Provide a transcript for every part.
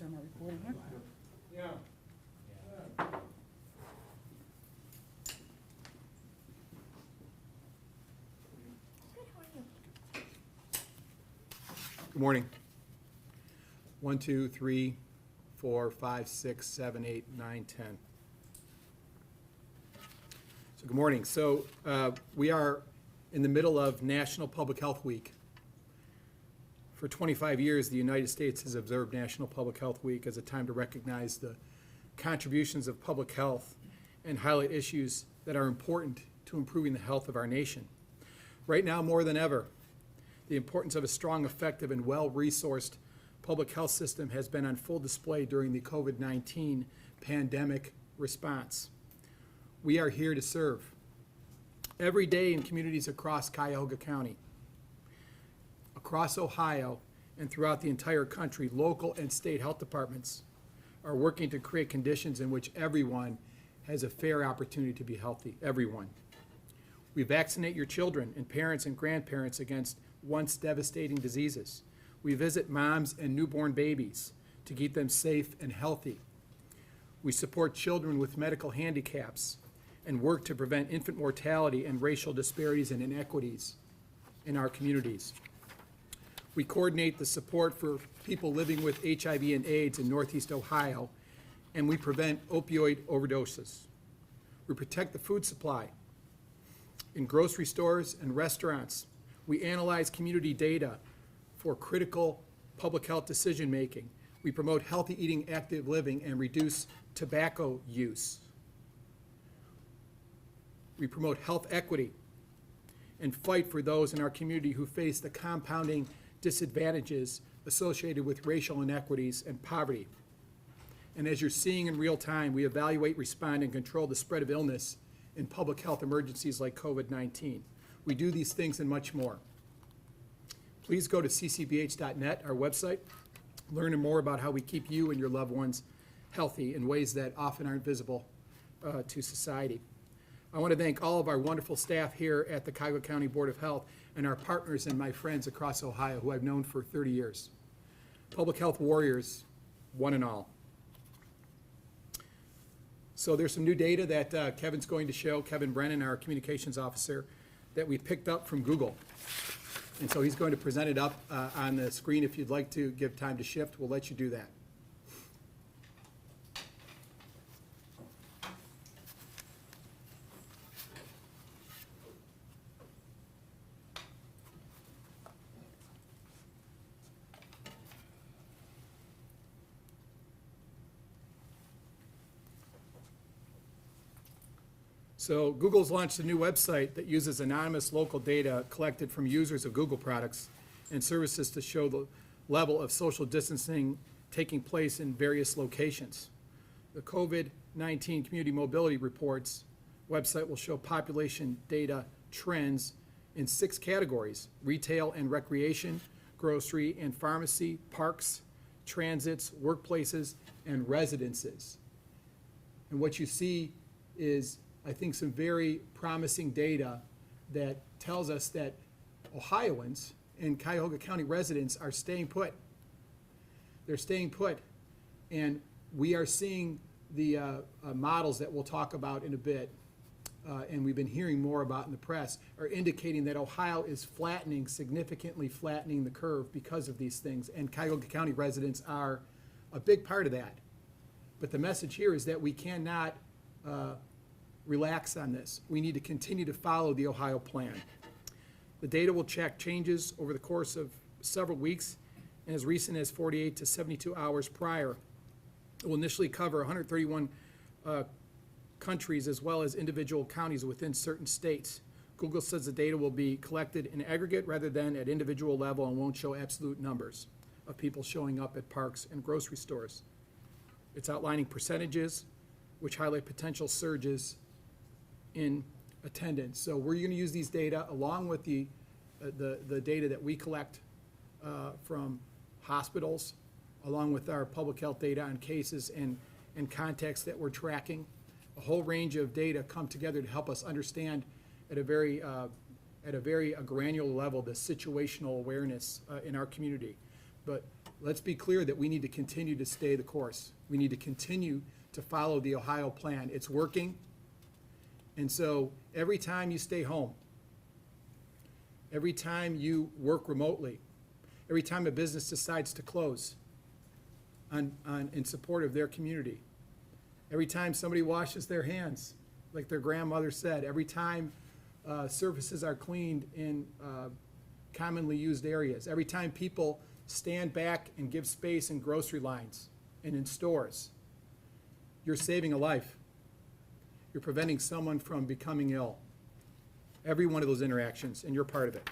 sure I'm not recording here. Good, how are you? Good morning. 1, 2, 3, 4, 5, 6, 7, 8, 9, 10. So good morning. So we are in the middle of National Public Health Week. For 25 years, the United States has observed National Public Health Week as a time to recognize the contributions of public health and highlight issues that are important to improving the health of our nation. Right now, more than ever, the importance of a strong, effective, and well-resourced public health system has been on full display during the COVID-19 pandemic response. We are here to serve. Every day in communities across Cuyahoga County, across Ohio, and throughout the entire country, local and state health departments are working to create conditions in which everyone has a fair opportunity to be healthy, everyone. We vaccinate your children and parents and grandparents against once devastating diseases. We visit moms and newborn babies to keep them safe and healthy. We support children with medical handicaps and work to prevent infant mortality and racial disparities and inequities in our communities. We coordinate the support for people living with HIV and AIDS in Northeast Ohio, and we prevent opioid overdoses. We protect the food supply in grocery stores and restaurants. We analyze community data for critical public health decision-making. We promote healthy eating, active living, and reduce tobacco use. We promote health equity and fight for those in our community who face the compounding disadvantages associated with racial inequities and poverty. And as you're seeing in real time, we evaluate, respond, and control the spread of illness in public health emergencies like COVID-19. We do these things and much more. Please go to ccbh.net, our website, learn more about how we keep you and your loved ones healthy in ways that often aren't visible to society. I want to thank all of our wonderful staff here at the Cuyahoga County Board of Health and our partners and my friends across Ohio who I've known for 30 years. Public health warriors, one and all. So there's some new data that Kevin's going to show, Kevin Brennan, our communications officer, that we picked up from Google. And so he's going to present it up on the screen. If you'd like to give time to shift, we'll let you do that. So Google's launched a new website that uses anonymous local data collected from users of Google products and services to show the level of social distancing taking place in various locations. The COVID-19 Community Mobility Reports website will show population data trends in 6 categories: retail and recreation, grocery and pharmacy, parks, transits, workplaces, and residences. And what you see is, I think, some very promising data that tells us that Ohioans and Cuyahoga County residents are staying put. They're staying put, and we are seeing the models that we'll talk about in a bit, and we've been hearing more about in the press, are indicating that Ohio is flattening, significantly flattening the curve because of these things, and Cuyahoga County residents are a big part of that. But the message here is that we cannot relax on this. We need to continue to follow the Ohio plan. The data will check changes over the course of several weeks and as recent as 48 to 72 hours prior. It will initially cover 131 countries as well as individual counties within certain states. Google says the data will be collected in aggregate rather than at individual level and won't show absolute numbers of people showing up at parks and grocery stores. It's outlining percentages which highlight potential surges in attendance. So we're going to use these data along with the data that we collect from hospitals, along with our public health data on cases and contacts that we're tracking. A whole range of data come together to help us understand at a very granular level the situational awareness in our community. But let's be clear that we need to continue to stay the course. We need to continue to follow the Ohio plan. It's working. And so every time you stay home, every time you work remotely, every time a business decides to close in support of their community, every time somebody washes their hands, like their grandmother said, every time surfaces are cleaned in commonly used areas, every time people stand back and give space in grocery lines and in stores, you're saving a life. You're preventing someone from becoming ill. Every one of those interactions, and you're part of it.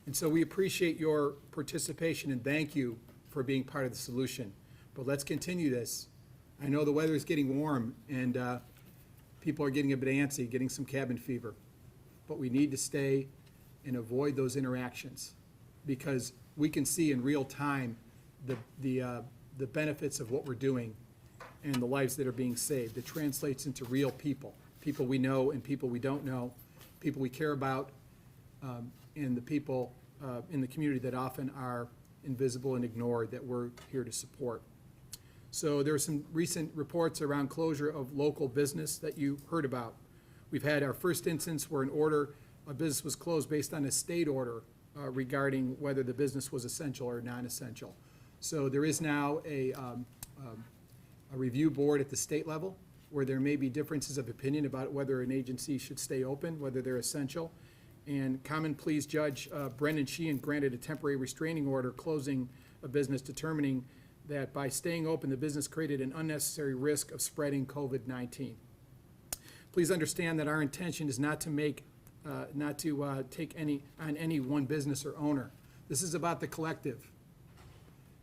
And so we appreciate your participation and thank you for being part of the solution. But let's continue this. I know the weather is getting warm and people are getting a bit antsy, getting some cabin fever. But we need to stay and avoid those interactions because we can see in real time the benefits of what we're doing and the lives that are being saved. It translates into real people, people we know and people we don't know, people we care about, and the people in the community that often are invisible and ignored that we're here to support. So there are some recent reports around closure of local business that you heard about. We've had our first instance where a business was closed based on a state order regarding whether the business was essential or non-essential. So there is now a review board at the state level where there may be differences of opinion about whether an agency should stay open, whether they're essential. And Common Pleas Judge Brendan Sheehan granted a temporary restraining order closing a business, determining that by staying open, the business created an unnecessary risk of spreading COVID-19. Please understand that our intention is not to take on any one business or owner. This is about the collective.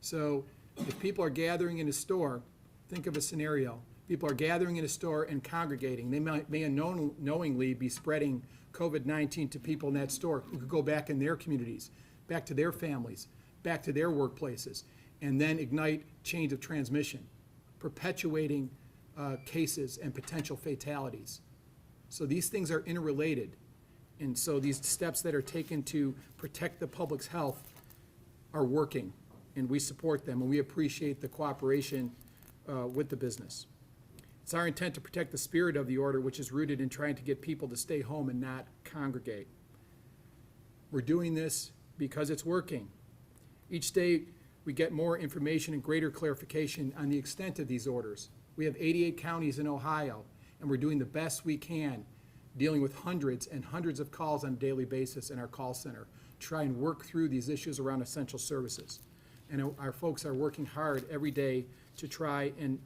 So if people are gathering in a store, think of a scenario. People are gathering in a store and congregating. They may unknowingly be spreading COVID-19 to people in that store who could go back in their communities, back to their families, back to their workplaces, and then ignite chains of transmission, perpetuating cases and potential fatalities. So these things are interrelated. And so these steps that are taken to protect the public's health are working, and we support them, and we appreciate the cooperation with the business. It's our intent to protect the spirit of the order, which is rooted in trying to get people to stay home and not congregate. We're doing this because it's working. Each day, we get more information and greater clarification on the extent of these orders. We have 88 counties in Ohio, and we're doing the best we can, dealing with hundreds and hundreds of calls on a daily basis in our call center, try and work through these issues around essential services. And our folks are working hard every day to try and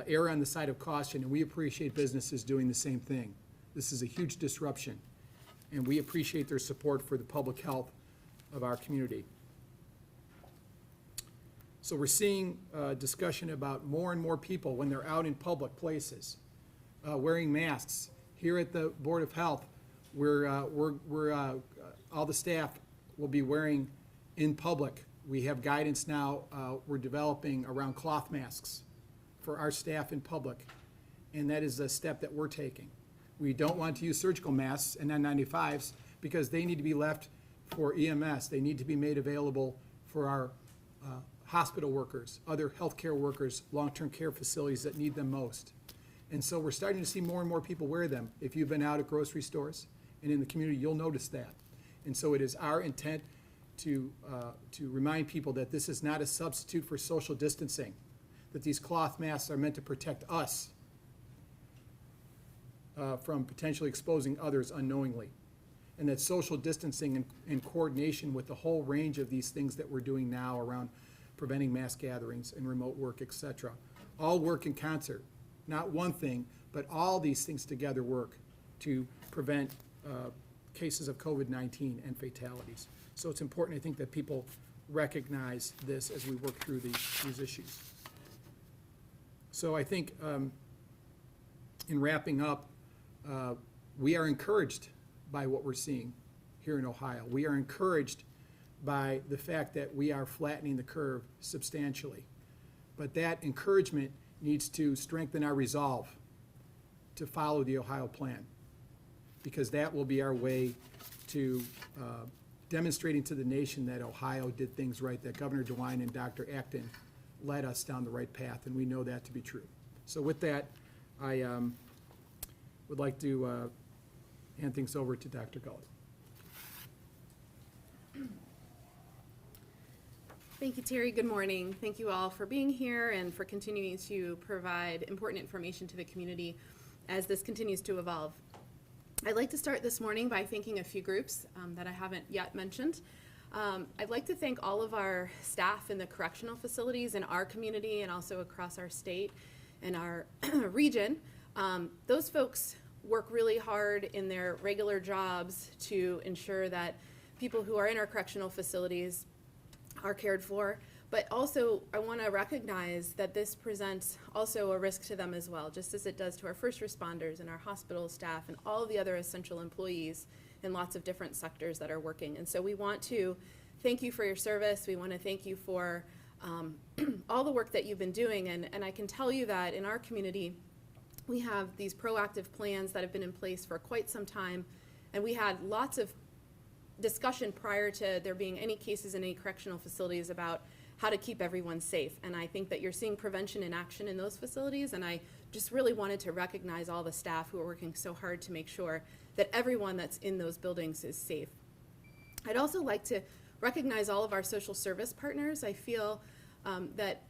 err on the side of caution, and we appreciate businesses doing the same thing. This is a huge disruption, and we appreciate their support for the public health of our community. So we're seeing discussion about more and more people when they're out in public places wearing masks. Here at the Board of Health, all the staff will be wearing in public. We have guidance now we're developing around cloth masks for our staff in public, and that is a step that we're taking. We don't want to use surgical masks and N95s because they need to be left for EMS. They need to be made available for our hospital workers, other healthcare workers, long-term care facilities that need them most. And so we're starting to see more and more people wear them. If you've been out at grocery stores and in the community, you'll notice that. And so it is our intent to remind people that this is not a substitute for social distancing, that these cloth masks are meant to protect us from potentially exposing others unknowingly, and that social distancing in coordination with the whole range of these things that we're doing now around preventing mass gatherings and remote work, et cetera, all work in concert. Not one thing, but all these things together work to prevent cases of COVID-19 and fatalities. So it's important, I think, that people recognize this as we work through these issues. So I think in wrapping up, we are encouraged by what we're seeing here in Ohio. We are encouraged by the fact that we are flattening the curve substantially. But that encouragement needs to strengthen our resolve to follow the Ohio plan, because that will be our way to demonstrating to the nation that Ohio did things right, that Governor DeWine and Dr. Acton led us down the right path, and we know that to be true. So with that, I would like to hand things over to Dr. Gully. Thank you, Terry. Good morning. Thank you all for being here and for continuing to provide important information to the community as this continues to evolve. I'd like to start this morning by thanking a few groups that I haven't yet mentioned. I'd like to thank all of our staff in the correctional facilities in our community and also across our state and our region. Those folks work really hard in their regular jobs to ensure that people who are in our correctional facilities are cared for, but also I want to recognize that this presents also a risk to them as well, just as it does to our first responders and our hospital staff and all the other essential employees in lots of different sectors that are working. And so we want to thank you for your service. We want to thank you for all the work that you've been doing. And I can tell you that in our community, we have these proactive plans that have been in place for quite some time, and we had lots of discussion prior to there being any cases in any correctional facilities about how to keep everyone safe. And I think that you're seeing prevention in action in those facilities, and I just really wanted to recognize all the staff who are working so hard to make sure that everyone that's in those buildings is safe. I'd also like to recognize all of our social service partners. I feel that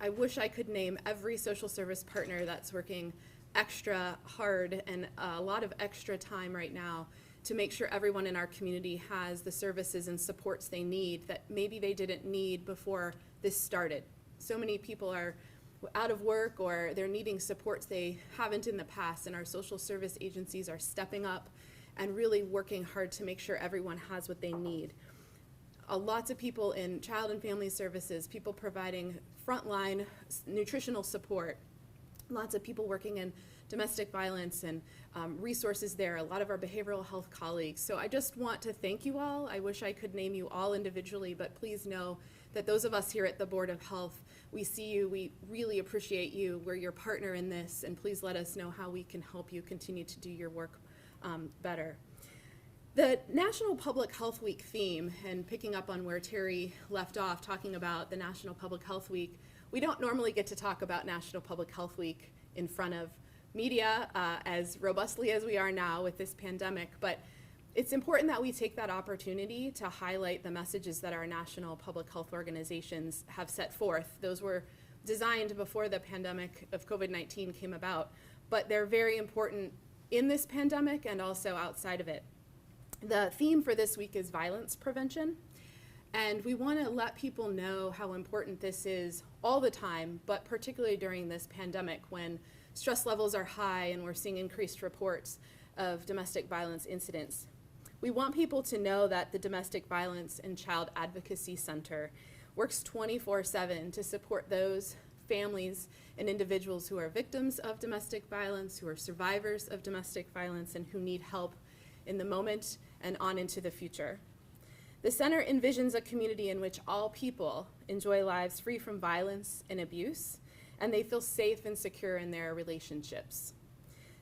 I wish I could name every social service partner that's working extra hard and a lot of extra time right now to make sure everyone in our community has the services and supports they need that maybe they didn't need before this started. So many people are out of work or they're needing supports they haven't in the past, and our social service agencies are stepping up and really working hard to make sure everyone has what they need. Lots of people in child and family services, people providing frontline nutritional support, lots of people working in domestic violence and resources there, a lot of our behavioral health colleagues. So I just want to thank you all. I wish I could name you all individually, but please know that those of us here at the Board of Health, we see you, we really appreciate you, we're your partner in this, and please let us know how we can help you continue to do your work better. The National Public Health Week theme, and picking up on where Terry left off talking about the National Public Health Week, we don't normally get to talk about National Public Health Week in front of media as robustly as we are now with this pandemic, but it's important that we take that opportunity to highlight the messages that our national public health organizations have set forth. Those were designed before the pandemic of COVID-19 came about, but they're very important in this pandemic and also outside of it. The theme for this week is violence prevention, and we want to let people know how important this is all the time, but particularly during this pandemic when stress levels are high and we're seeing increased reports of domestic violence incidents. We want people to know that the Domestic Violence and Child Advocacy Center works 24/7 to support those families and individuals who are victims of domestic violence, who are survivors of domestic violence, and who need help in the moment and on into the future. The center envisions a community in which all people enjoy lives free from violence and abuse, and they feel safe and secure in their relationships.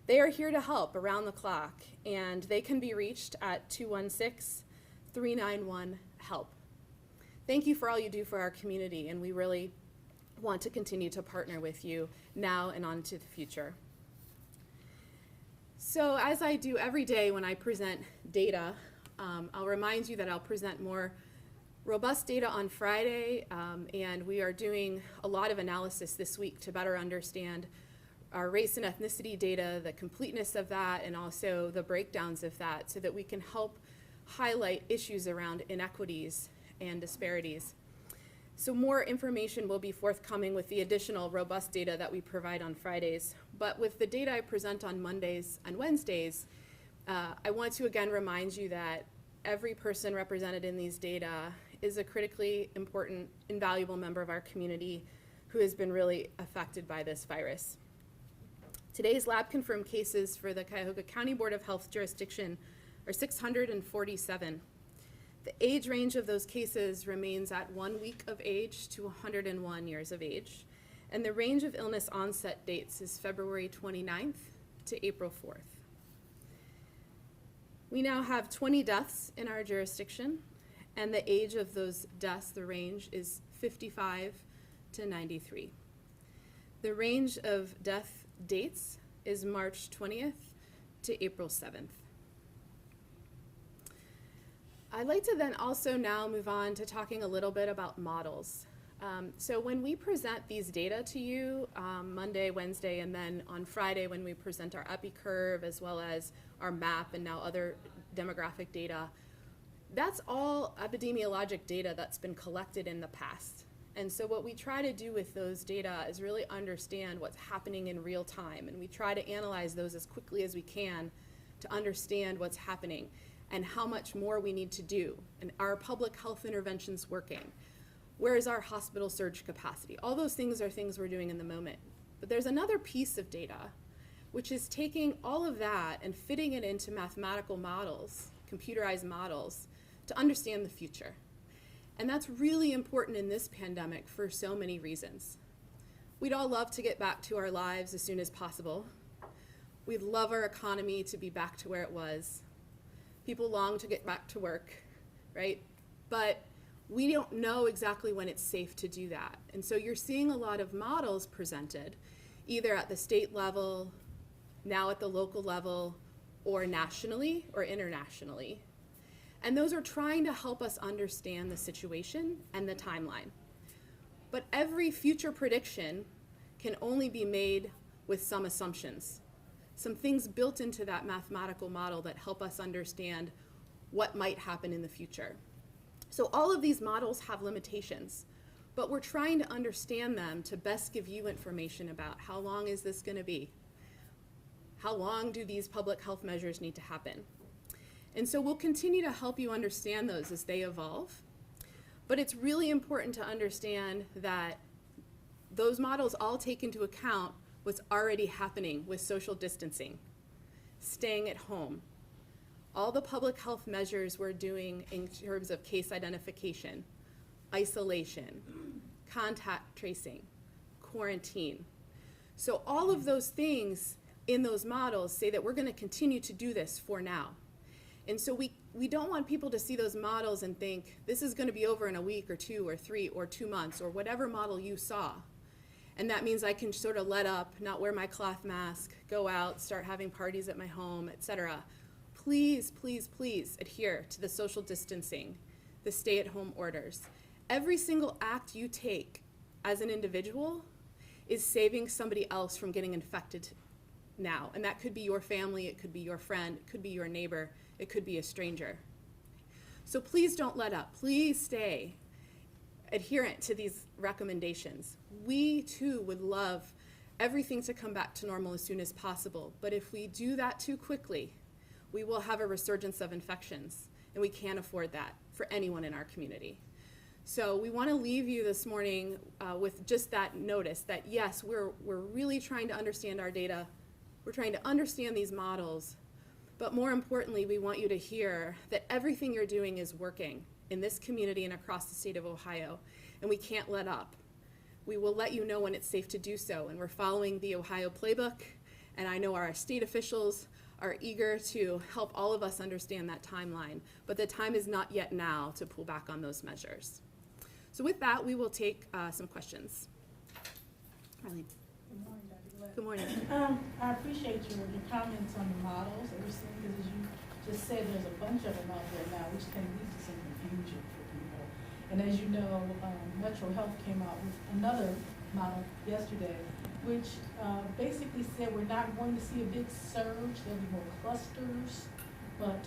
They are here to help around the clock, and they can be reached at 216-391-HELP. Thank you for all you do for our community, and we really want to continue to partner with you now and on to the future. So as I do every day when I present data, I'll remind you that I'll present more robust data on Friday, and we are doing a lot of analysis this week to better understand our race and ethnicity data, the completeness of that, and also the breakdowns of that so that we can help highlight issues around inequities and disparities. So more information will be forthcoming with the additional robust data that we provide on Fridays. But with the data I present on Mondays and Wednesdays, I want to again remind you that every person represented in these data is a critically important and valuable member of our community who has been really affected by this virus. Today's lab-confirmed cases for the Cuyahoga County Board of Health jurisdiction are 647. The age range of those cases remains at 1 week of age to 101 years of age. And the range of illness onset dates is February 29th to April 4th. We now have 20 deaths in our jurisdiction, and the age of those deaths, the range, is 55 to 93. The range of death dates is March 20th to April 7th. I'd like to then also now move on to talking a little bit about models. So when we present these data to you Monday, Wednesday, and then on Friday when we present our EPI curve as well as our map and now other demographic data, that's all epidemiologic data that's been collected in the past. And so what we try to do with those data is really understand what's happening in real time, and we try to analyze those as quickly as we can to understand what's happening and how much more we need to do. And are public health interventions working? Where is our hospital surge capacity? All those things are things we're doing in the moment. But there's another piece of data, which is taking all of that and fitting it into mathematical models, computerized models, to understand the future. And that's really important in this pandemic for so many reasons. We'd all love to get back to our lives as soon as possible. We'd love our economy to be back to where it was. People long to get back to work, right? But we don't know exactly when it's safe to do that. And so you're seeing a lot of models presented, either at the state level, now at the local level, or nationally or internationally. And those are trying to help us understand the situation and the timeline. But every future prediction can only be made with some assumptions, some things built into that mathematical model that help us understand what might happen in the future. So all of these models have limitations, but we're trying to understand them to best give you information about how long is this going to be? How long do these public health measures need to happen? And so we'll continue to help you understand those as they evolve. But it's really important to understand that those models all take into account what's already happening with social distancing, staying at home, all the public health measures we're doing in terms of case identification, isolation, contact tracing, quarantine. So all of those things in those models say that we're going to continue to do this for now. And so we don't want people to see those models and think this is going to be over in a week or 2 or 3 or 2 months or whatever model you saw. And that means I can sort of let up, not wear my cloth mask, go out, start having parties at my home, etc. Please, please, please adhere to the social distancing, the stay-at-home orders. Every single act you take as an individual is saving somebody else from getting infected now. And that could be your family, it could be your friend, it could be your neighbor, it could be a stranger. So please don't let up. Please stay adherent to these recommendations. We too would love everything to come back to normal as soon as possible. But if we do that too quickly, we will have a resurgence of infections, and we can't afford that for anyone in our community. So we want to leave you this morning with just that notice that yes, we're really trying to understand our data. We're trying to understand these models. But more importantly, we want you to hear that everything you're doing is working in this community and across the state of Ohio, and we can't let up. We will let you know when it's safe to do so, and we're following the Ohio playbook, and I know our state officials are eager to help all of us understand that timeline, but the time is not yet now to pull back on those measures. So with that, we will take some questions. Marlene. Good morning, Dr. Gillette. Good morning. I appreciate your comments on the models, everything, because as you just said, there's a bunch of them out there now, which can lead to some confusion for people. And as you know, Metro Health came out with another model yesterday, which basically said we're not going to see a big surge, there'll be more clusters. But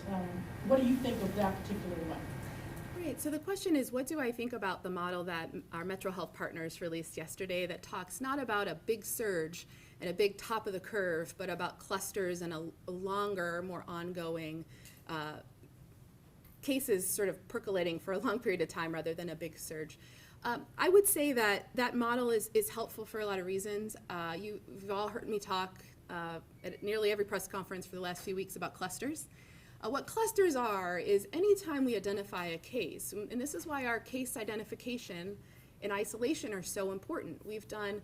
what do you think of that particular one? Great. So the question is, what do I think about the model that our Metro Health partners released yesterday that talks not about a big surge and a big top of the curve, but about clusters and a longer, more ongoing cases sort of percolating for a long period of time rather than a big surge. I would say that that model is helpful for a lot of reasons. You've all heard me talk at nearly every press conference for the last few weeks about clusters. What clusters are is anytime we identify a case, and this is why our case identification and isolation are so important. We've done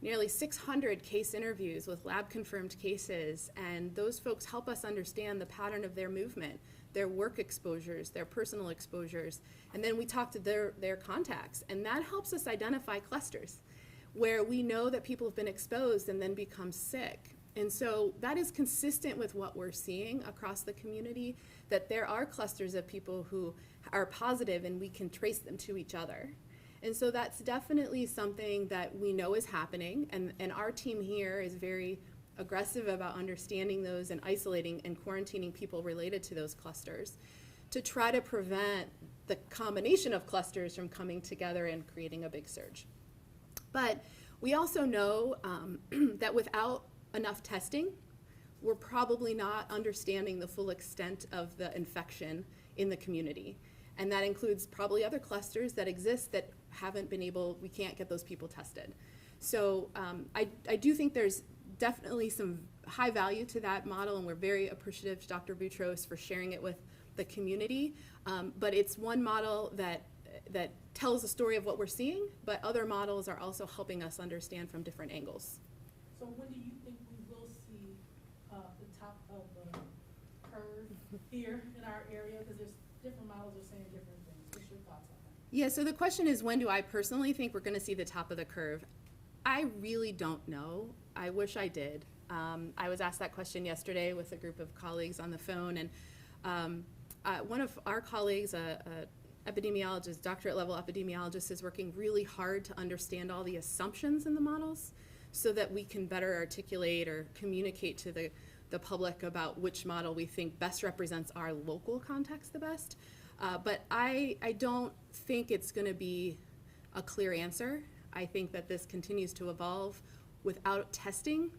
nearly 600 case interviews with lab-confirmed cases, and those folks help us understand the pattern of their movement, their work exposures, their personal exposures, and then we talk to their contacts, and that helps us identify clusters where we know that people have been exposed and then become sick. And so that is consistent with what we're seeing across the community, that there are clusters of people who are positive and we can trace them to each other. And so that's definitely something that we know is happening, and our team here is very aggressive about understanding those and isolating and quarantining people related to those clusters to try to prevent the combination of clusters from coming together and creating a big surge. But we also know that without enough testing, we're probably not understanding the full extent of the infection in the community. And that includes probably other clusters that exist that haven't been able, we can't get those people tested. So I do think there's definitely some high value to that model, and we're very appreciative to Dr. Boutros for sharing it with the community. But it's one model that tells the story of what we're seeing, but other models are also helping us understand from different angles. So when do you think we will see the top of the curve here in our area? Because there's different models are saying different things. What's your thoughts on that? Yeah, so the question is, when do I personally think we're going to see the top of the curve? I really don't know. I wish I did. I was asked that question yesterday with a group of colleagues on the phone, and one of our colleagues, epidemiologist, doctorate level epidemiologist, is working really hard to understand all the assumptions in the models so that we can better articulate or communicate to the public about which model we think best represents our local context the best. But I don't think it's going to be a clear answer. I think that this continues to evolve. Without testing,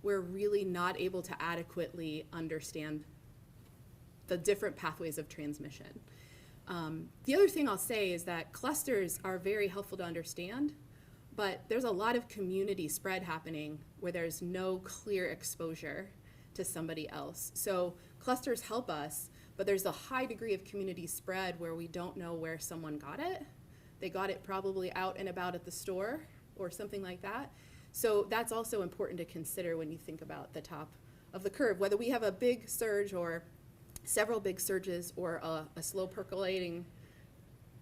we're really not able to adequately understand the different pathways of transmission. The other thing I'll say is that clusters are very helpful to understand, but there's a lot of community spread happening where there's no clear exposure to somebody else. So clusters help us, but there's a high degree of community spread where we don't know where someone got it. They got it probably out and about at the store or something like that. So that's also important to consider when you think about the top of the curve, whether we have a big surge or several big surges or a slow percolating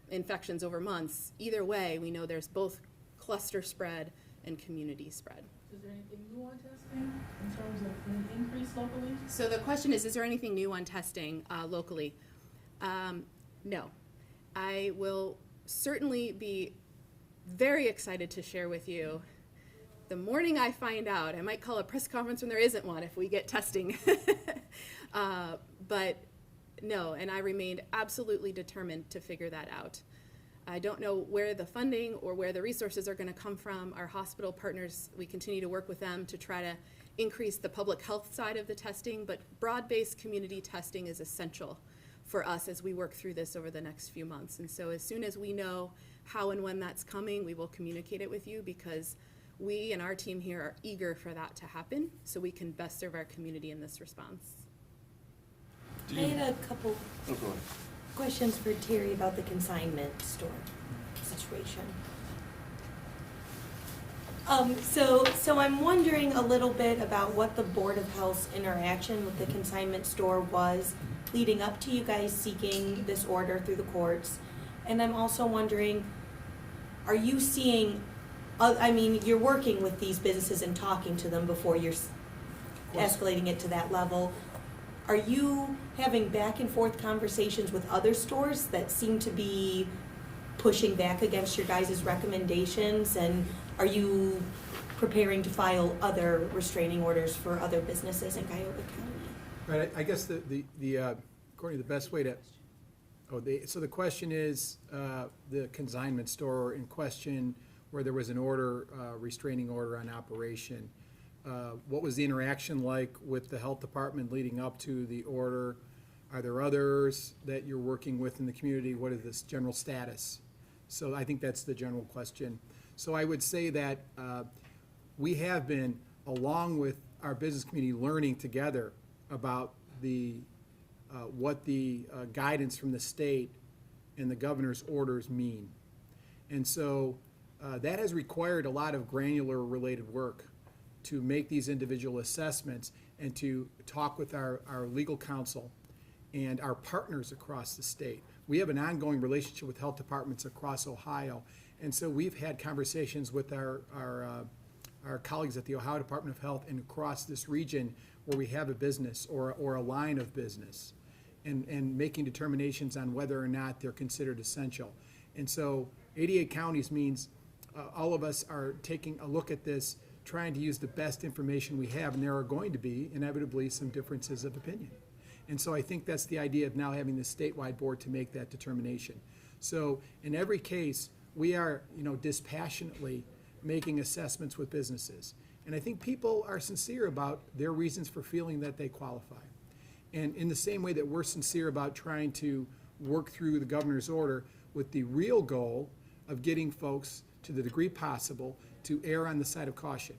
infections over months. Either way, we know there's both cluster spread and community spread. Is there anything new on testing in terms of an increase locally? So the question is there anything new on testing locally? No. I will certainly be very excited to share with you the morning I find out. I might call a press conference when there isn't one if we get testing. But no, and I remained absolutely determined to figure that out. I don't know where the funding or where the resources are going to come from. Our hospital partners, we continue to work with them to try to increase the public health side of the testing, but broad-based community testing is essential for us as we work through this over the next few months. And so as soon as we know how and when that's coming, we will communicate it with you, because we and our team here are eager for that to happen so we can best serve our community in this response. I had a couple questions for Terry about the consignment store situation. So I'm wondering a little bit about what the Board of Health's interaction with the consignment store was leading up to you guys seeking this order through the courts. And I'm also wondering, are you seeing, I mean, you're working with these businesses and talking to them before you're escalating it to that level. Are you having back and forth conversations with other stores that seem to be pushing back against your guys' recommendations? And are you preparing to file other restraining orders for other businesses in Cuyahoga County? Right, I guess the according to the best way to, so the question is, the consignment store in question where there was an order, restraining order on operation. What was the interaction like with the health department leading up to the order? Are there others that you're working with in the community? What is this general status? So I think that's the general question. So I would say that we have been, along with our business community, learning together about the what the guidance from the state and the governor's orders mean. And so that has required a lot of granular related work to make these individual assessments and to talk with our legal counsel and our partners across the state. We have an ongoing relationship with health departments across Ohio, and so we've had conversations with our colleagues at the Ohio Department of Health and across this region where we have a business or a line of business, and making determinations on whether or not they're considered essential. And so 88 counties means all of us are taking a look at this, trying to use the best information we have, and there are going to be inevitably some differences of opinion. And so I think that's the idea of now having this statewide board to make that determination. So in every case, we are, dispassionately making assessments with businesses. And I think people are sincere about their reasons for feeling that they qualify. And in the same way that we're sincere about trying to work through the governor's order with the real goal of getting folks, to the degree possible, to err on the side of caution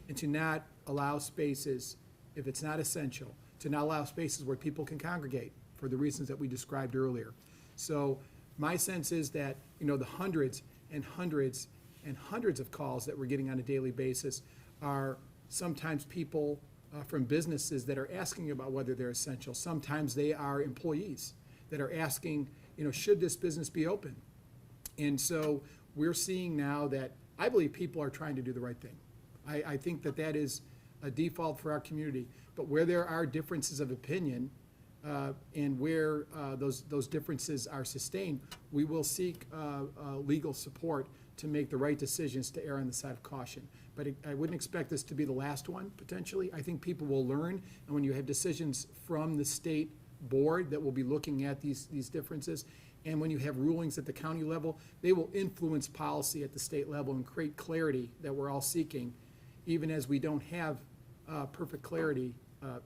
and to not allow spaces, if it's not essential, to not allow spaces where people can congregate for the reasons that we described earlier. So my sense is that, the hundreds and hundreds and hundreds of calls that we're getting on a daily basis are sometimes people from businesses that are asking about whether they're essential. Sometimes they are employees that are asking, should this business be open? And so we're seeing now that I believe people are trying to do the right thing. I think that is a default for our community. But where there are differences of opinion and where those differences are sustained, we will seek legal support to make the right decisions to err on the side of caution. But I wouldn't expect this to be the last one, potentially. I think people will learn, and when you have decisions from the state board that will be looking at these differences, and when you have rulings at the county level, they will influence policy at the state level and create clarity that we're all seeking, even as we don't have perfect clarity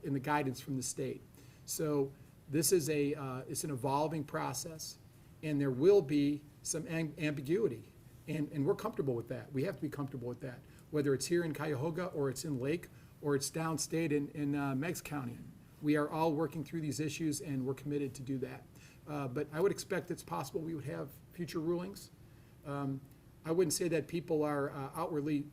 in the guidance from the state. So this is it's an evolving process, and there will be some ambiguity, and we're comfortable with that. We have to be comfortable with that, whether it's here in Cuyahoga or it's in Lake or it's downstate in Meigs County. We are all working through these issues, and we're committed to do that. But I would expect it's possible we would have future rulings. I wouldn't say that people are outwardly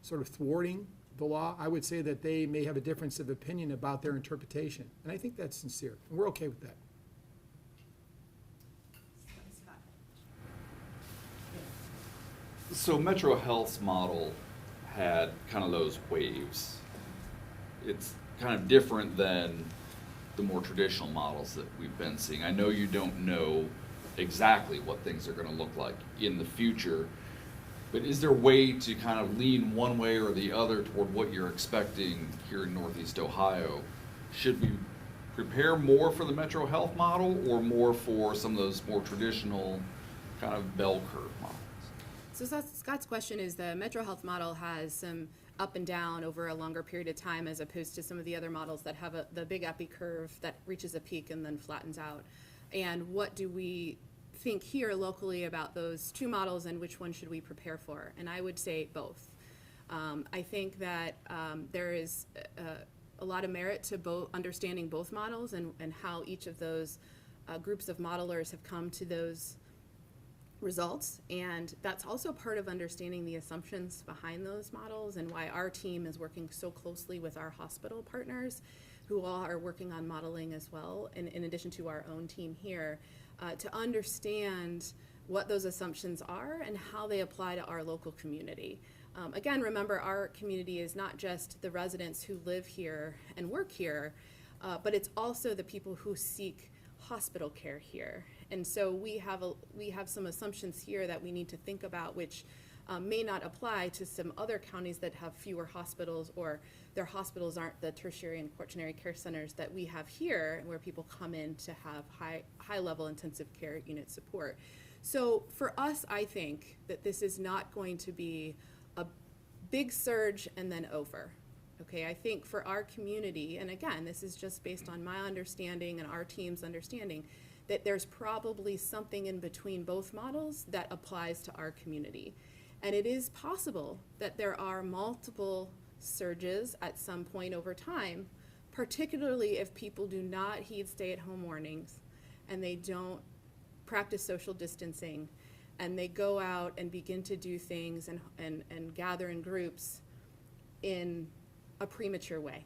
sort of thwarting the law. I would say that they may have a difference of opinion about their interpretation, and I think that's sincere, and we're okay with that. So Metro Health's model had kind of those waves. It's kind of different than the more traditional models that we've been seeing. I know you don't know exactly what things are going to look like in the future, but is there a way to kind of lean one way or the other toward what you're expecting here in Northeast Ohio? Should we prepare more for the Metro Health model or more for some of those more traditional kind of bell curve models? So Scott's question is the Metro Health model has some up and down over a longer period of time as opposed to some of the other models that have the big epi curve that reaches a peak and then flattens out. And what do we think here locally about those two models and which one should we prepare for? And I would say both. I think that there is a lot of merit to understanding both models and how each of those groups of modelers have come to those results, and that's also part of understanding the assumptions behind those models and why our team is working so closely with our hospital partners who all are working on modeling as well, and in addition to our own team here, to understand what those assumptions are and how they apply to our local community. Again, remember, our community is not just the residents who live here and work here, but it's also the people who seek hospital care here. And so we have some assumptions here that we need to think about, which may not apply to some other counties that have fewer hospitals, or their hospitals aren't the tertiary and quaternary care centers that we have here, where people come in to have high level intensive care unit support. So for us, I think that this is not going to be a big surge and then over. Okay, I think for our community, and again, this is just based on my understanding and our team's understanding, that there's probably something in between both models that applies to our community. And it is possible that there are multiple surges at some point over time, particularly if people do not heed stay-at-home warnings and they don't practice social distancing and they go out and begin to do things and gather in groups in a premature way.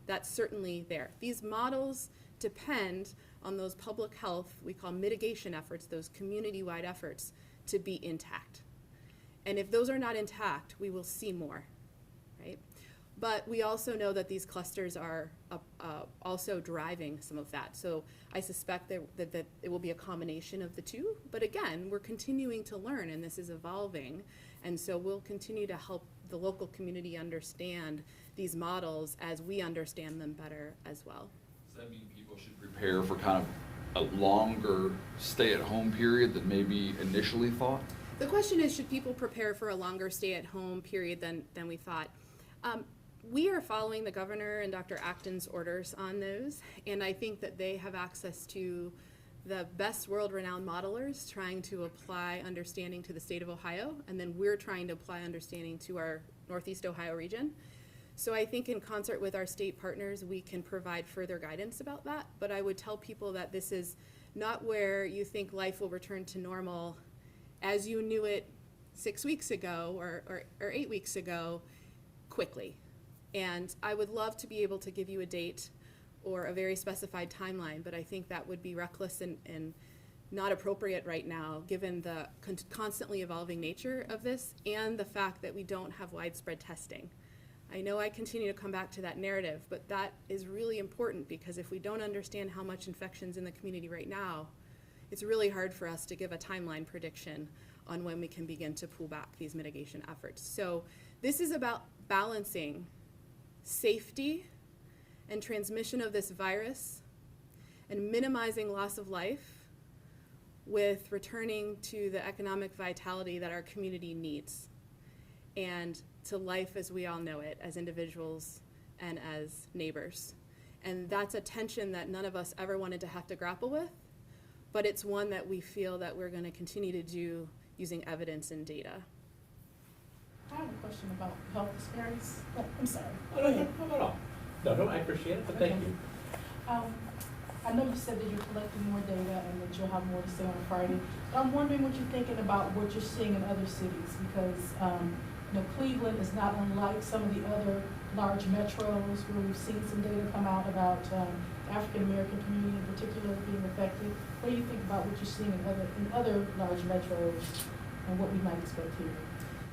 That's certainly there. These models depend on those public health, we call mitigation efforts, those community-wide efforts, to be intact. And if those are not intact, we will see more, right? But we also know that these clusters are also driving some of that. So I suspect that it will be a combination of the two. But again, we're continuing to learn, and this is evolving. And so we'll continue to help the local community understand these models as we understand them better as well. Does that mean people should prepare for kind of a longer stay-at-home period than maybe initially thought? The question is, should people prepare for a longer stay-at-home period than we thought? We are following the governor and Dr. Acton's orders on those, and I think that they have access to the best world-renowned modelers trying to apply understanding to the state of Ohio, and then we're trying to apply understanding to our Northeast Ohio region. So I think in concert with our state partners, we can provide further guidance about that, but I would tell people that this is not where you think life will return to normal as you knew it 6 weeks ago or 8 weeks ago quickly. And I would love to be able to give you a date or a very specified timeline, but I think that would be reckless and not appropriate right now, given the constantly evolving nature of this and the fact that we don't have widespread testing. I know I continue to come back to that narrative, but that is really important because if we don't understand how much infection's in the community right now, it's really hard for us to give a timeline prediction on when we can begin to pull back these mitigation efforts. So this is about balancing safety and transmission of this virus and minimizing loss of life with returning to the economic vitality that our community needs and to life as we all know it as individuals and as neighbors. And that's a tension that none of us ever wanted to have to grapple with, but it's one that we feel that we're going to continue to do using evidence and data. I have a question about health disparities. Oh, I'm sorry. No, I appreciate it, but thank you. I know you said that you're collecting more data and that you'll have more to say on Friday. But I'm wondering what you're thinking about what you're seeing in other cities because Cleveland is not unlike some of the other large metros where we've seen some data come out about African American community in particular being affected. What do you think about what you're seeing in other large metros and what we might expect here?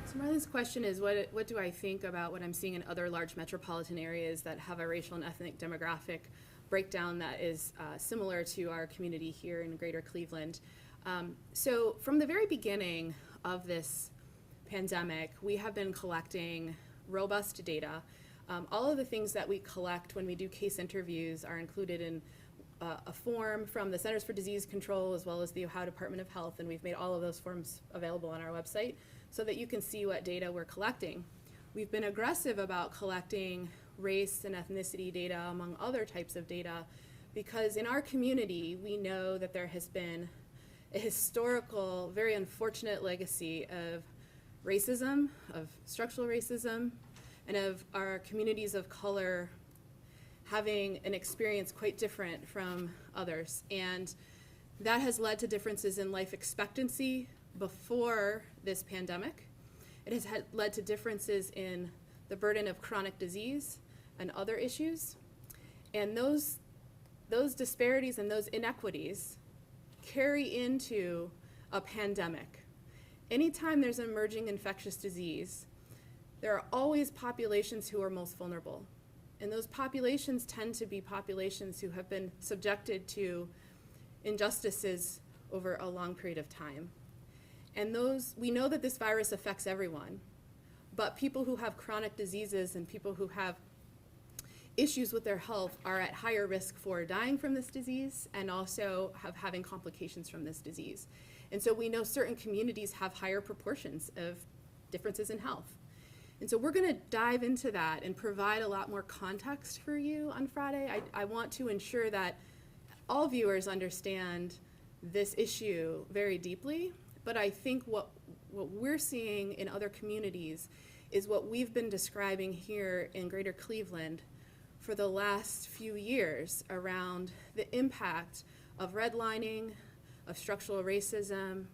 So Marlene's question is, what do I think about what I'm seeing in other large metropolitan areas that have a racial and ethnic demographic breakdown that is similar to our community here in Greater Cleveland? So from the very beginning of this pandemic, we have been collecting robust data. All of the things that we collect when we do case interviews are included in a form from the Centers for Disease Control as well as the Ohio Department of Health, and we've made all of those forms available on our website so that you can see what data we're collecting. We've been aggressive about collecting race and ethnicity data among other types of data because in our community we know that there has been a historical, very unfortunate legacy of racism, of structural racism, and of our communities of color having an experience quite different from others. And that has led to differences in life expectancy before this pandemic. It has led to differences in the burden of chronic disease and other issues. And those disparities and those inequities carry into a pandemic. Anytime there's an emerging infectious disease, there are always populations who are most vulnerable. And those populations tend to be populations who have been subjected to injustices over a long period of time. And we know that this virus affects everyone, but people who have chronic diseases and people who have issues with their health are at higher risk for dying from this disease and also having complications from this disease. And so we know certain communities have higher proportions of differences in health. And so we're going to dive into that and provide a lot more context for you on Friday. I want to ensure that all viewers understand this issue very deeply, but I think what we're seeing in other communities is what we've been describing here in Greater Cleveland for the last few years around the impact of redlining, of structural racism,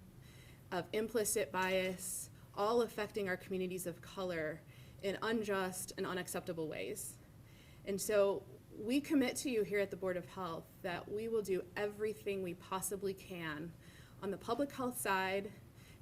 of implicit bias, all affecting our communities of color in unjust and unacceptable ways. And so we commit to you here at the Board of Health that we will do everything we possibly can on the public health side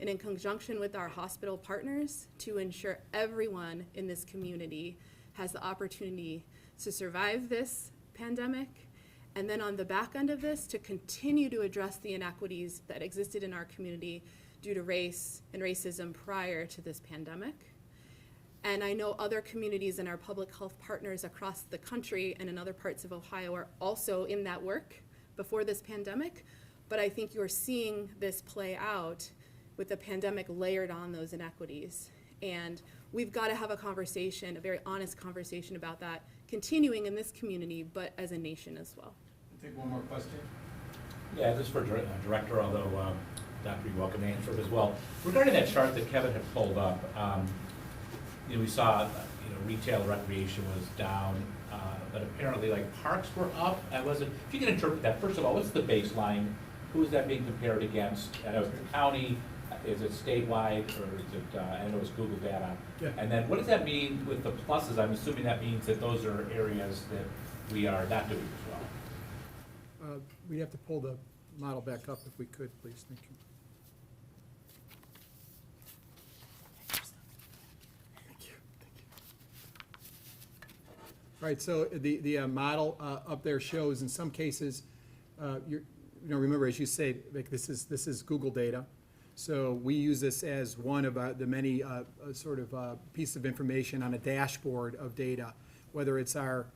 and in conjunction with our hospital partners to ensure everyone in this community has the opportunity to survive this pandemic, and then on the back end of this, to continue to address the inequities that existed in our community due to race and racism prior to this pandemic. And I know other communities and our public health partners across the country and in other parts of Ohio are also in that work before this pandemic, but I think you're seeing this play out with the pandemic layered on those inequities. And we've got to have a conversation, a very honest conversation about that, continuing in this community, but as a nation as well. Take one more question. Yeah, this is for Director, although Dr. you're welcome to answer it as well. Regarding that chart that Kevin had pulled up, we saw retail recreation was down, but apparently like parks were up. If you can interpret that, first of all, what's the baseline? Who is that being compared against? I know it's the county. Is it statewide, or is it, I know it's Google data. Yeah. And then what does that mean with the pluses? I'm assuming that means that those are areas that we are not doing as well. We'd have to pull the model back up if we could, please. Thank you. Thank you. All right, so the model up there shows in some cases, remember, as you say, Vic, this is Google data. So we use this as one of the many pieces of information on a dashboard of data, whether it's our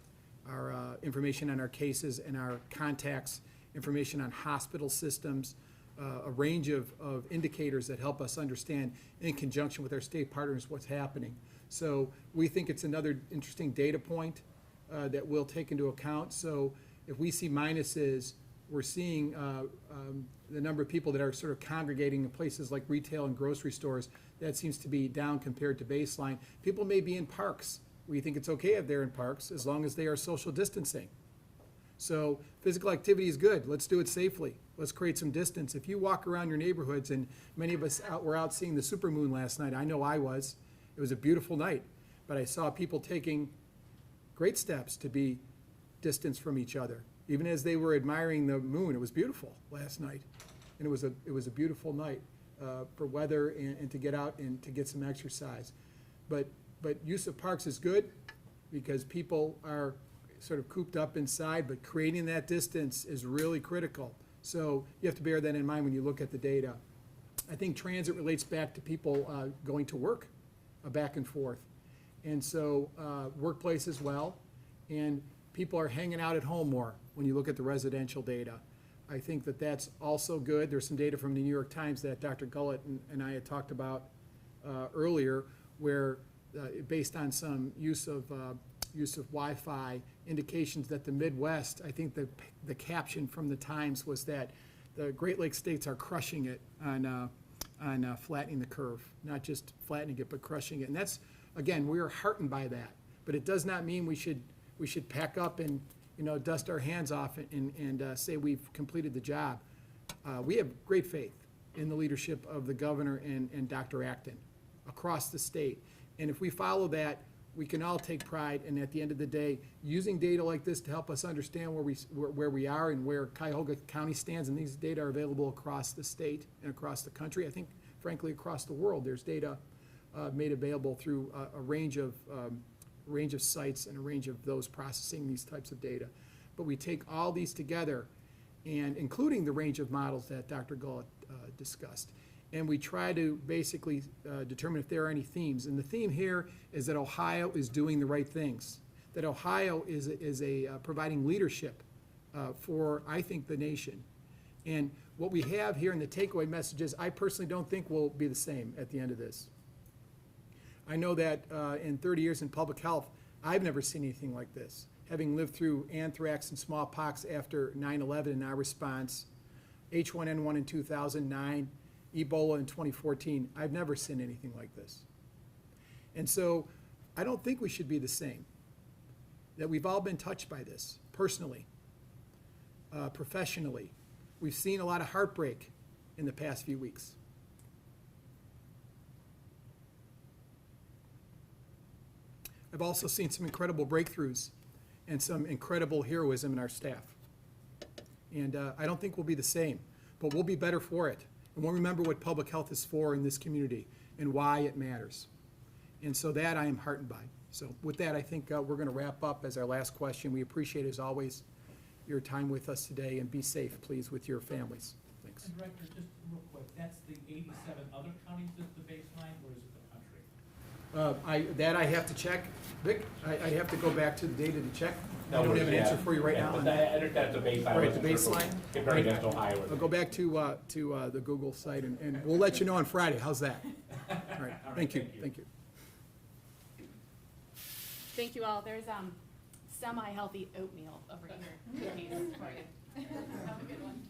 information on our cases and our contacts, information on hospital systems, a range of indicators that help us understand in conjunction with our state partners what's happening. So we think it's another interesting data point that we'll take into account. So if we see minuses, we're seeing the number of people that are sort of congregating in places like retail and grocery stores, that seems to be down compared to baseline. People may be in parks. We think it's okay if they're in parks as long as they are social distancing. So physical activity is good. Let's do it safely. Let's create some distance. If you walk around your neighborhoods, and many of us were out seeing the supermoon last night. I know I was. It was a beautiful night. But I saw people taking great steps to be distanced from each other. Even as they were admiring the moon, it was beautiful last night. And it was a beautiful night for weather and to get out and to get some exercise. But use of parks is good because people are sort of cooped up inside, but creating that distance is really critical. So you have to bear that in mind when you look at the data. I think transit relates back to people going to work, back and forth. And so workplace as well. And people are hanging out at home more when you look at the residential data. I think that that's also good. There's some data from the New York Times that Dr. Gullett and I had talked about earlier, where based on some use of Wi-Fi, indications that the Midwest, I think the caption from the Times was that the Great Lakes states are crushing it on flattening the curve, not just flattening it, but crushing it. And that's, again, we are heartened by that. But it does not mean we should pack up and dust our hands off and say we've completed the job. We have great faith in the leadership of the governor and Dr. Acton across the state. And if we follow that, we can all take pride. And at the end of the day, using data like this to help us understand where we are and where Cuyahoga County stands, and these data are available across the state and across the country. I think, frankly, across the world, there's data made available through a range of sites and a range of those processing these types of data. But we take all these together, and including the range of models that Dr. Gullett discussed, and we try to basically determine if there are any themes. And the theme here is that Ohio is doing the right things, that Ohio is providing leadership for, I think, the nation. And what we have here in the takeaway messages, I personally don't think will be the same at the end of this. I know that in 30 years in public health, I've never seen anything like this. Having lived through anthrax and smallpox after 9/11 in our response, H1N1 in 2009, Ebola in 2014, I've never seen anything like this. And so I don't think we should be the same. that we've all been touched by this, personally, professionally. We've seen a lot of heartbreak in the past few weeks. I've also seen some incredible breakthroughs and some incredible heroism in our staff. And I don't think we'll be the same, but we'll be better for it. And we'll remember what public health is for in this community and why it matters. And so that I am heartened by. So with that, I think we're going to wrap up as our last question. We appreciate, as always, your time with us today, and be safe, please, with your families. Thanks. And Director, just real quick, that's the 87 other counties as the baseline, or is it the country? I have to check. Vic, I have to go back to the data to check. I No don't have an worries, answer yeah. for you right Yeah, now. but on that. I understand the baseline. Right, the wasn't sure if baseline. Compared against Ohio. I'll go back to the Google site, and we'll let you know on Friday. How's that? All right, thank you, thank you. Thank you all. There's semi-healthy oatmeal over here. Cookies for you. Have a good one.